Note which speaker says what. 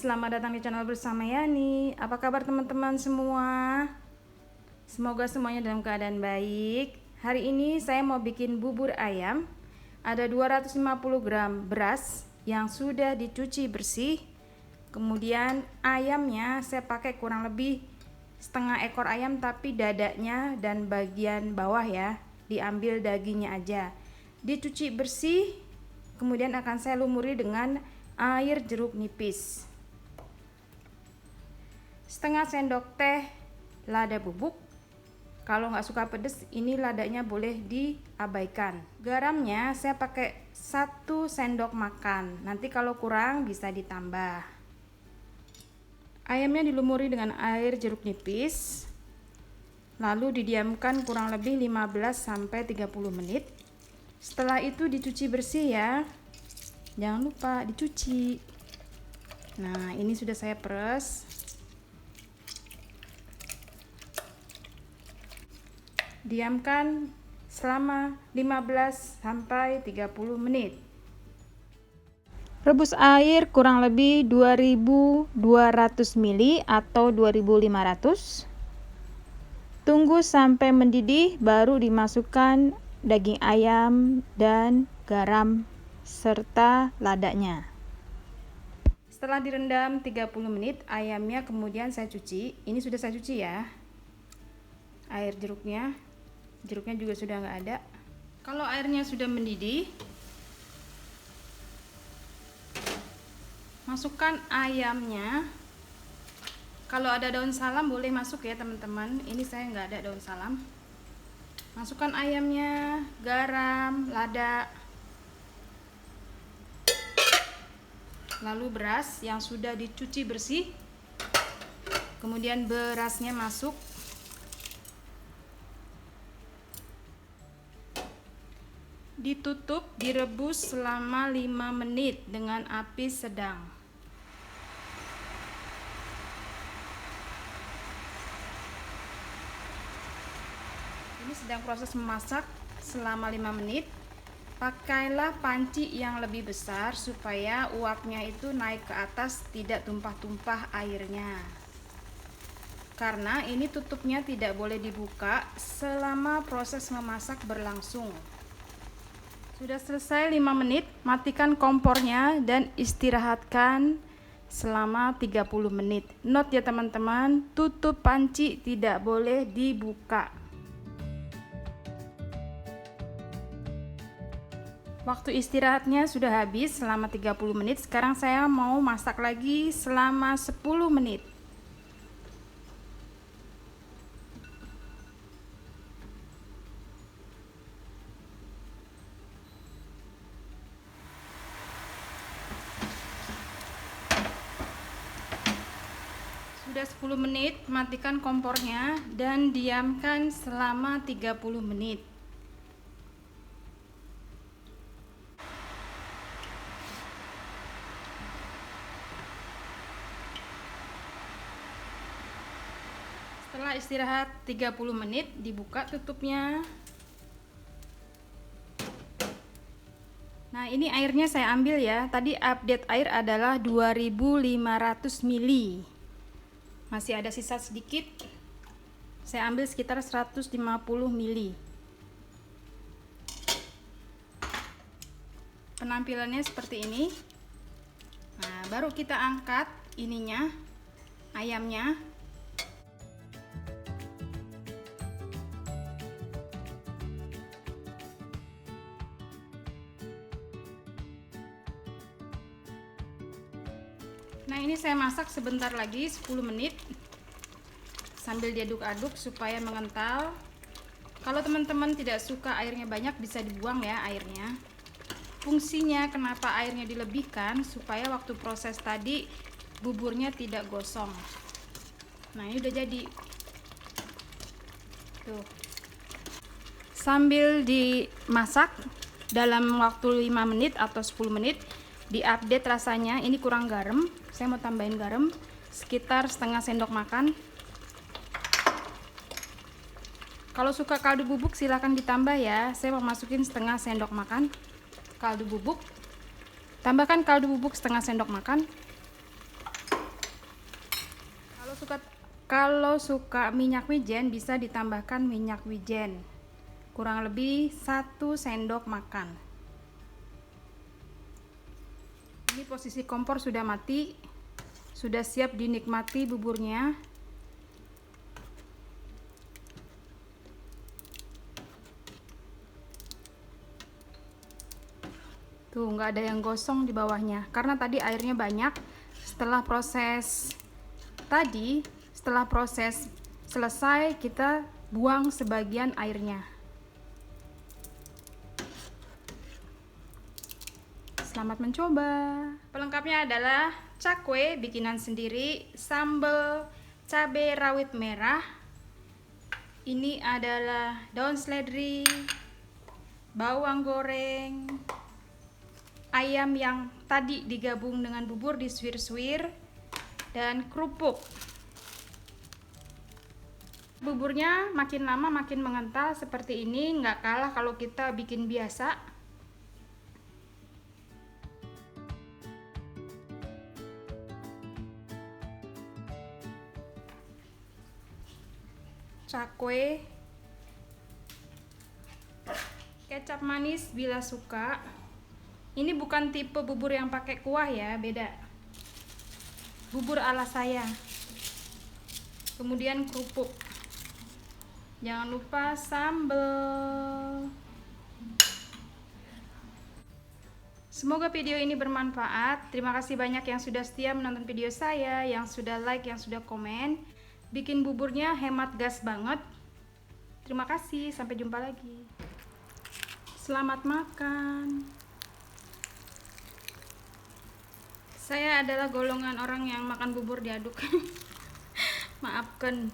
Speaker 1: selamat datang di channel bersama Yani. Apa kabar teman-teman semua? Semoga semuanya dalam keadaan baik. Hari ini saya mau bikin bubur ayam. Ada 250 gram beras yang sudah dicuci bersih. Kemudian ayamnya saya pakai kurang lebih setengah ekor ayam, tapi dadanya dan bagian bawah ya diambil dagingnya aja. Dicuci bersih, kemudian akan saya lumuri dengan air jeruk nipis. Setengah sendok teh lada bubuk. Kalau nggak suka pedes, ini ladanya boleh diabaikan. Garamnya saya pakai 1 sendok makan. Nanti kalau kurang bisa ditambah. Ayamnya dilumuri dengan air jeruk nipis. Lalu didiamkan kurang lebih 15-30 menit. Setelah itu dicuci bersih ya. Jangan lupa dicuci. Nah, ini sudah saya peres. Diamkan selama 15-30 menit. Rebus air kurang lebih 2200 ml atau 2500. Tunggu sampai mendidih, baru dimasukkan daging ayam dan garam serta ladanya. Setelah direndam 30 menit, ayamnya kemudian saya cuci. Ini sudah saya cuci ya. Air jeruknya juga sudah nggak ada. Kalau airnya sudah mendidih, masukkan ayamnya. Kalau ada daun salam boleh masuk ya teman-teman. Ini saya nggak ada daun salam. Masukkan ayamnya, garam, lada, lalu beras yang sudah dicuci bersih. Kemudian berasnya masuk. Ditutup, direbus selama 5 menit dengan api sedang. Ini sedang proses memasak selama 5 menit. Pakailah panci yang lebih besar supaya uapnya itu naik ke atas, tidak tumpah-tumpah airnya. Karena ini tutupnya tidak boleh dibuka selama proses memasak berlangsung. Sudah selesai 5 menit, matikan kompornya dan istirahatkan selama 30 menit. Note ya teman-teman, tutup panci tidak boleh dibuka. Waktu istirahatnya sudah habis selama 30 menit. Sekarang saya mau masak lagi selama 10 menit. Sudah 10 menit, matikan kompornya dan diamkan selama 30 menit. Setelah istirahat 30 menit, dibuka tutupnya. Nah, ini airnya saya ambil ya. Tadi update air adalah 2500 ml. Masih ada sisa sedikit. Saya ambil sekitar 150 ml. Penampilannya seperti ini. Nah, baru kita angkat ininya, ayamnya. Nah, ini saya masak sebentar lagi 10 menit sambil diaduk-aduk supaya mengental. Kalau teman-teman tidak suka airnya banyak, bisa dibuang ya airnya. Fungsinya kenapa airnya dilebihkan, supaya waktu proses tadi buburnya tidak gosong. Nah, ini udah jadi tuh. Sambil dimasak dalam waktu 5 menit atau 10 menit, diupdate rasanya. Ini kurang garam, saya mau tambahin garam sekitar setengah sendok makan. Kalau suka kaldu bubuk silahkan ditambah ya. Saya mau masukin setengah sendok makan kaldu bubuk. Tambahkan kaldu bubuk setengah sendok makan. Kalau suka minyak wijen bisa ditambahkan minyak wijen. Kurang lebih 1 sendok makan. Ini posisi kompor sudah mati. Sudah siap dinikmati buburnya. Tuh, nggak ada yang gosong di bawahnya karena tadi airnya banyak. Setelah proses selesai, kita buang sebagian airnya. Selamat mencoba. Pelengkapnya adalah cakwe bikinan sendiri, sambal cabai rawit merah. Ini adalah daun seledri, bawang goreng, ayam yang tadi digabung dengan bubur disuir-suir, dan kerupuk. Buburnya makin lama makin mengental seperti ini, nggak kalah kalau kita bikin biasa. Cakwe, kecap manis bila suka. Ini bukan tipe bubur yang pakai kuah ya, beda. Bubur ala saya. Kemudian kerupuk. Jangan lupa sambal. Semoga video ini bermanfaat. Terima kasih banyak yang sudah setia menonton video saya, yang sudah like, yang sudah komen. Bikin buburnya hemat gas banget. Terima kasih, sampai jumpa lagi. Selamat makan. Saya adalah golongan orang yang makan bubur diaduk. Maafkan.